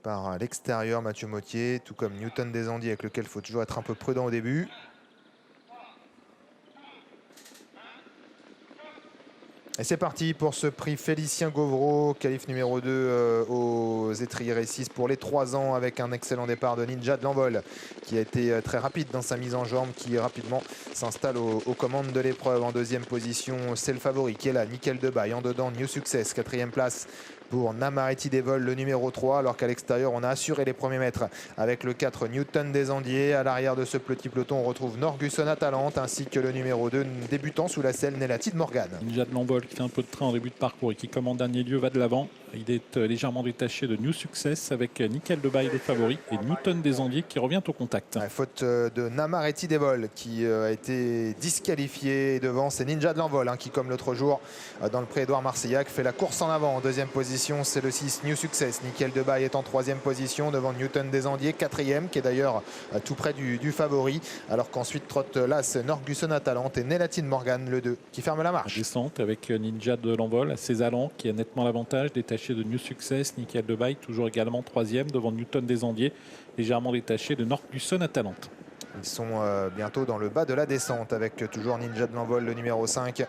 par l'extérieur, Mathieu Mottier, tout comme Newton Desandier avec lequel il faut toujours être un peu prudent au début. Et c'est parti pour ce prix Félicien Gauvreau, qualif numéro 2 aux étriers Récis pour les 3 ans avec un excellent départ de Ninja de l'Envol qui a été très rapide dans sa mise en jambe, qui rapidement s'installe aux commandes de l'épreuve. En deuxième position, c'est le favori qui est là, Nickel de Baye. En dedans, New Success, quatrième place pour Namareti Devol, le numéro 3, alors qu'à l'extérieur, on a assuré les premiers mètres avec le 4 Newton Desandier. À l'arrière de ce petit peloton, on retrouve Norguson Atalante ainsi que le numéro 2, débutant sous la selle, Nelati de Morgan. Ninja de l'Envol qui fait un peu de train en début de parcours et qui, comme en dernier lieu, va de l'avant. Il est légèrement détaché de New Success avec Nickel de Baye le favori et Newton Desandier qui revient au contact. La faute de Namareti Devol qui a été disqualifié. Devant, c'est Ninja de l'Envol qui, comme l'autre jour dans le pré Édouard Marseillak, fait la course en avant. En deuxième position, c'est le 6 New Success. Nickel de Baye est en troisième position devant Newton Desandier, quatrième, qui est d'ailleurs tout près du favori. Alors qu'ensuite trotte l'As Norguson Atalante et Nelati de Morgan, le 2, qui ferme la marche. Descente avec Ninja de l'Envol à ses allants qui a nettement l'avantage, détaché de New Success. Nickel de Baye toujours également troisième devant Newton Desandier, légèrement détaché de Norguson Atalante. Ils sont bientôt dans le bas de la descente avec toujours Ninja de l'Envol, le numéro 5,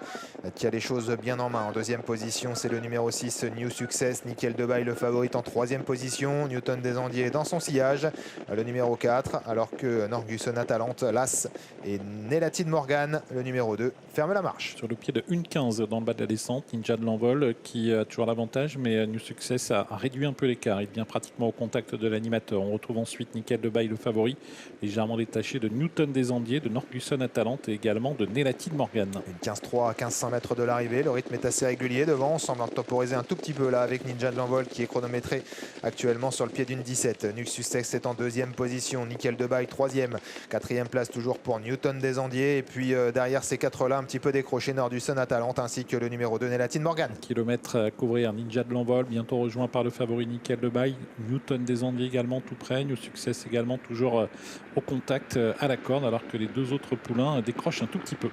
qui a les choses bien en main. En deuxième position, c'est le numéro 6, New Success. Nickel de Baye, le favori, en troisième position. Newton Desandier dans son sillage, le numéro 4, alors que Norguson Atalante, l'As et Nelati de Morgan, le numéro 2, ferme la marche. Sur le pied de 1,15 dans le bas de la descente, Ninja de l'Envol qui a toujours l'avantage, mais New Success a réduit un peu l'écart. Il vient pratiquement au contact de l'animateur. On retrouve ensuite Nickel de Baye, le favori, légèrement détaché de Newton Desandier, de Norguson Atalante et également de Nelati de Morgan. Une 15-3 à 1500 mètres de l'arrivée, le rythme est assez régulier devant, on semble temporiser un tout petit peu là avec Ninja de l'Envol qui est chronométré actuellement sur le pied d'une 17. New Success est en deuxième position, Nickel de Baye troisième, quatrième place toujours pour Newton Desandier et puis derrière ces quatre là un petit peu décroché Norguson Atalante ainsi que le numéro 2 Nelati de Morgan. Kilomètre à couvrir, Ninja de l'Envol bientôt rejoint par le favori Nickel de Baye, Newton Desandier également tout près, New Success également toujours au contact à la corde alors que les deux autres poulains décrochent un tout petit peu.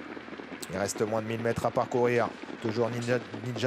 Il reste moins de 1000 mètres à parcourir. Toujours Ninja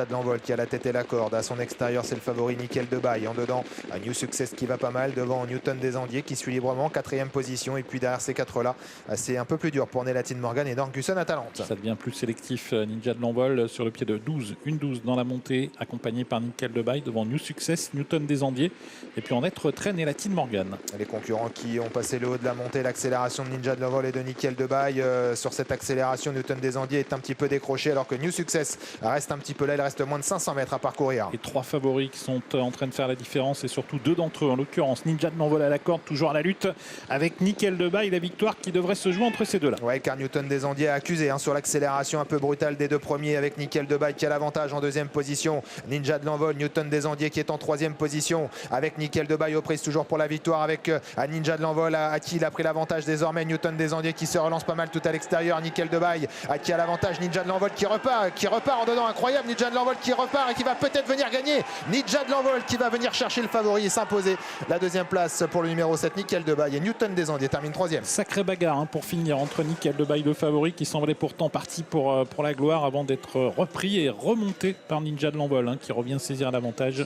de l'Envol qui a la tête et la corde. À son extérieur, c'est le favori Nickel de Baye. En dedans, un New Success qui va pas mal. Devant Newton Desandier qui suit librement. Quatrième position. Et puis derrière ces quatre-là, c'est un peu plus dur pour Nelati de Morgan et Norguson Atalante. Ça devient plus sélectif. Ninja de l'Envol sur le pied de 12. Une 12 dans la montée, accompagné par Nickel de Baye. Devant New Success, Newton Desandier. Et puis en net retrait, Nelati de Morgan. Les concurrents qui ont passé le haut de la montée. L'accélération de Ninja de l'Envol et de Nickel de Baye. Sur cette accélération, Newton Desandier est un petit peu décroché alors que New Success reste un petit peu là. Il reste moins de 500 mètres à parcourir. Et trois favoris qui sont en train de faire la différence et surtout deux d'entre eux en l'occurrence Ninja de l'Envol à la corde, toujours à la lutte avec Nickel de Baye. La victoire qui devrait se jouer entre ces deux là. Ouais, car Newton Desandier a accusé sur l'accélération un peu brutale des deux premiers avec Nickel de Baye qui a l'avantage en deuxième position. Ninja de l'Envol, Newton Desandier qui est en troisième position avec Nickel de Baye aux prises toujours pour la victoire avec Ninja de l'Envol à qui il a pris l'avantage désormais. Newton Desandier qui se relance pas mal tout à l'extérieur. Nickel de Baye à qui a l'avantage. Ninja de l'Envol qui repart en dedans, incroyable. Ninja de l'Envol qui repart et qui va peut-être venir gagner. Ninja de l'Envol qui va venir chercher le favori et s'imposer la deuxième place pour le numéro 7 Nickel de Baye et Newton Desandier termine troisième. Sacrée bagarre pour finir entre Nickel de Baye le favori qui semblait pourtant parti pour la gloire avant d'être repris et remonté par Ninja de l'Envol qui revient saisir l'avantage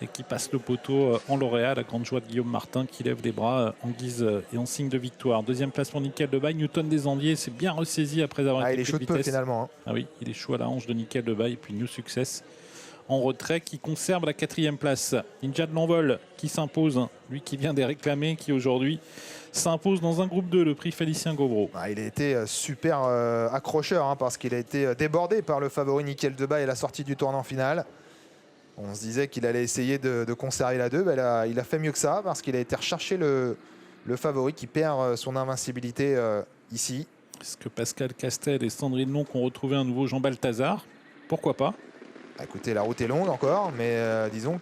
et qui passe le poteau en lauréat, la grande joie de Guillaume Martin qui lève les bras en guise et en signe de victoire. Deuxième place pour Nickel de Baye. Newton Desandier s'est bien ressaisi après avoir été il est chaud de peu finalement. Ah oui, il est chaud à la hanche de Nickel de Baye et puis New Success en retrait qui conserve la quatrième place. Ninja de l'Envol qui s'impose, lui qui vient des réclamés, qui aujourd'hui s'impose dans un groupe 2, le prix Félicien Gauvreau. Il a été super accrocheur parce qu'il a été débordé par le favori Nickel de Baye à la sortie du tournant final. On se disait qu'il allait essayer de conserver la 2. Il a fait mieux que ça parce qu'il a été rechercher le favori qui perd son invincibilité ici. Est-ce que Pascal Castel et Sandrine Long ont retrouvé un nouveau Jean Balthazar? Pourquoi pas? Écoutez, la route est longue encore, mais disons